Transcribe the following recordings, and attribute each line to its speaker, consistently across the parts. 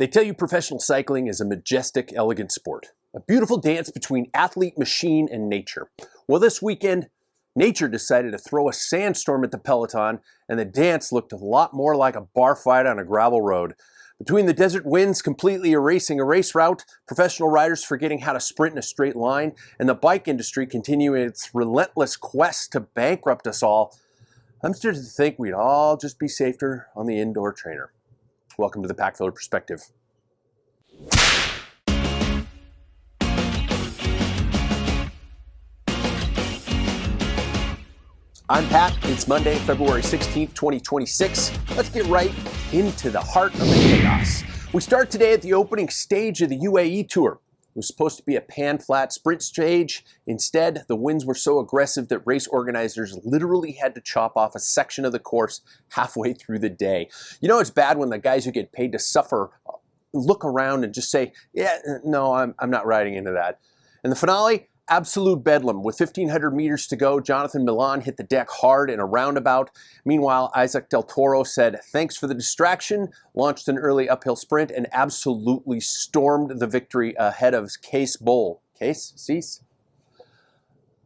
Speaker 1: They tell you professional cycling is a majestic, elegant sport, a beautiful dance between athlete, machine, and nature. Well, this weekend, nature decided to throw a sandstorm at the peloton, and the dance looked a lot more like a bar fight on a gravel road. Between the desert winds completely erasing a race route, professional riders forgetting how to sprint in a straight line, and the bike industry continuing its relentless quest to bankrupt us all, I'm starting to think we'd all just be safer on the indoor trainer. Welcome to the Packfiller Perspective. I'm Pat. It's Monday, February 16th, 2026. Let's get right into the heart of the chaos. We start today at the opening stage of the UAE Tour. It was supposed to be a pan-flat sprint stage. Instead, the winds were so aggressive that race organizers literally had to chop off a section of the course halfway through the day. You know, it's bad when the guys who get paid to suffer look around and just say, yeah, no, I'm not riding into that. And the finale, absolute bedlam. With 1,500 meters to go, Jonathan Milan hit the deck hard in a roundabout. Meanwhile, Isaac del Toro said, thanks for the distraction, launched an early uphill sprint, and absolutely stormed the victory ahead of Case Bowl. Cease?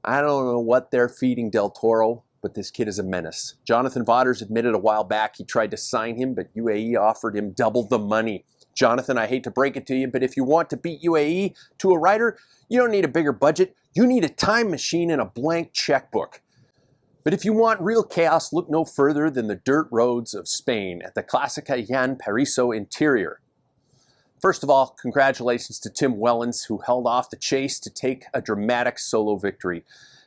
Speaker 1: I don't know what they're feeding del Toro, but this kid is a menace. Jonathan Vaughters admitted a while back he tried to sign him, but UAE offered him double the money. Jonathan, I hate to break it to you, but if you want to beat UAE to a rider, you don't need a bigger budget. You need a time machine and a blank checkbook. But if you want real chaos, look no further than the dirt roads of Spain at the Clásica Jaén Pariso interior. First of all, congratulations to Tim Wellens, who held off the chase to take a dramatic solo victory.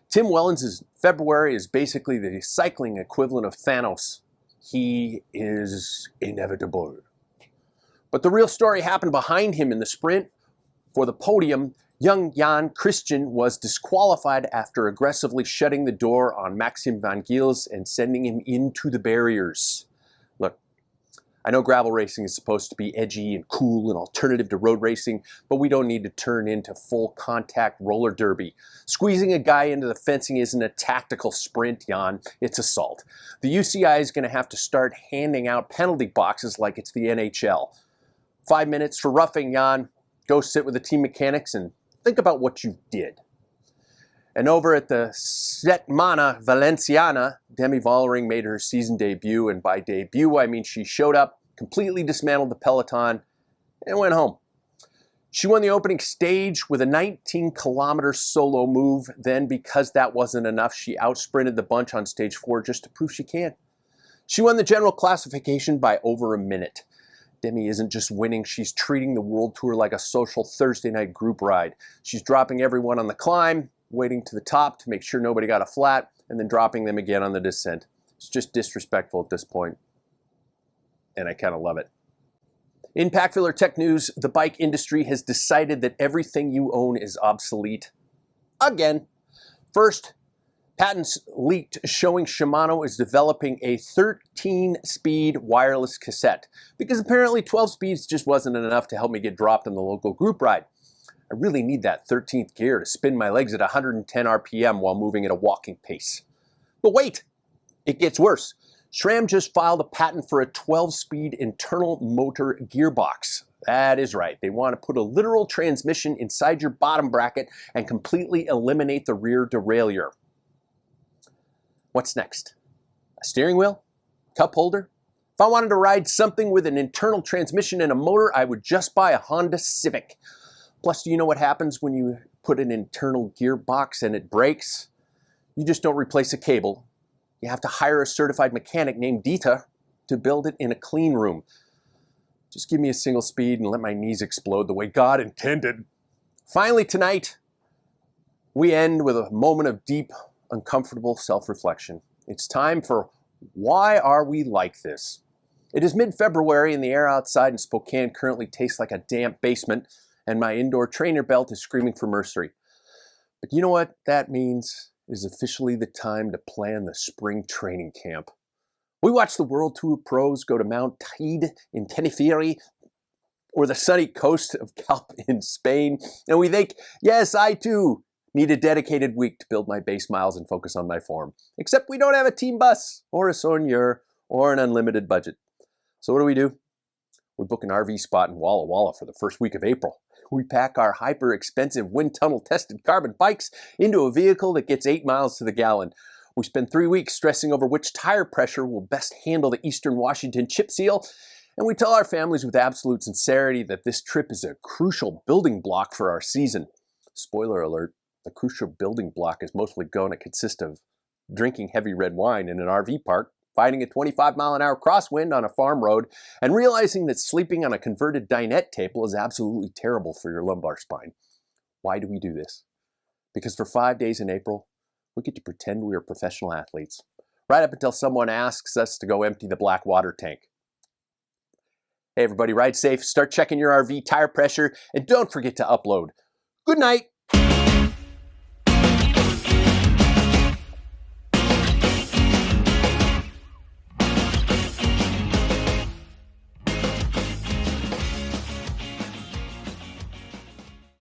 Speaker 1: Tim Wellens' February is basically the cycling equivalent of Thanos. He is inevitable. But the real story happened behind him in the sprint. For the podium, young Jan Christen was disqualified after aggressively shutting the door on Maxim van Giels and sending him into the barriers. Look, I know gravel racing is supposed to be edgy and cool and alternative to road racing, but we don't need to turn into full contact roller derby. Squeezing a guy into the fencing isn't a tactical sprint, Jan. It's assault. The UCI is going to have to start handing out penalty boxes like it's the NHL. 5 minutes for roughing, Jan. Go sit with the team mechanics and think about what you did. And over at the Setmana Valenciana, Demi Vollering made her season debut, and by debut I mean she showed up, completely dismantled the peloton, and went home. She won the opening stage with a 19-kilometer solo move. Then, because that wasn't enough, she outsprinted the bunch on stage 4 just to prove she can. She won the general classification by over a minute. Demi isn't just winning, she's treating the World Tour like a social Thursday night group ride. She's dropping everyone on the climb, waiting to the top to make sure nobody got a flat, and then dropping them again on the descent. It's just disrespectful at this point, and I kind of love it. In Packfiller Tech News, the bike industry has decided that everything you own is obsolete. Again. First, patents leaked showing Shimano is developing a 13-speed wireless cassette, because apparently 12 speeds just wasn't enough to help me get dropped on the local group ride. I really need that 13th gear to spin my legs at 110 RPM while moving at a walking pace. But wait, it gets worse. SRAM just filed a patent for a 12-speed internal motor gearbox. That is right. They want to put a literal transmission inside your bottom bracket and completely eliminate the rear derailleur. What's next? A steering wheel? Cup holder? If I wanted to ride something with an internal transmission and a motor, I would just buy a Honda Civic. Plus, do you know what happens when you put an internal gearbox and it breaks? You just don't replace a cable. You have to hire a certified mechanic named Dita to build it in a clean room. Just give me a single speed and let my knees explode the way God intended. Finally tonight, we end with a moment of deep, uncomfortable self-reflection. It's time for Why Are We Like This? It is mid-February and the air outside in Spokane currently tastes like a damp basement, and my indoor trainer belt is screaming for mercy. But you know what that means? It is officially the time to plan the spring training camp. We watch the World Tour pros go to Mount Teide in Tenerife or the sunny coast of Calp in Spain, and we think, yes, I too need a dedicated week to build my base miles and focus on my form. Except we don't have a team bus or a soigneur or an unlimited budget. So what do? We book an RV spot in Walla Walla for the first week of April. We pack our hyper-expensive wind tunnel-tested carbon bikes into a vehicle that gets 8 miles to the gallon. We spend 3 weeks stressing over which tire pressure will best handle the Eastern Washington chip seal, and we tell our families with absolute sincerity that this trip is a crucial building block for our season. Spoiler alert, the crucial building block is mostly going to consist of drinking heavy red wine in an RV park, fighting a 25-mile-an-hour crosswind on a farm road, and realizing that sleeping on a converted dinette table is absolutely terrible for your lumbar spine. Why do we do this? Because for 5 days in April, we get to pretend we are professional athletes, right up until someone asks us to go empty the black water tank. Hey everybody, ride safe, start checking your RV tire pressure, and don't forget to upload. Good night.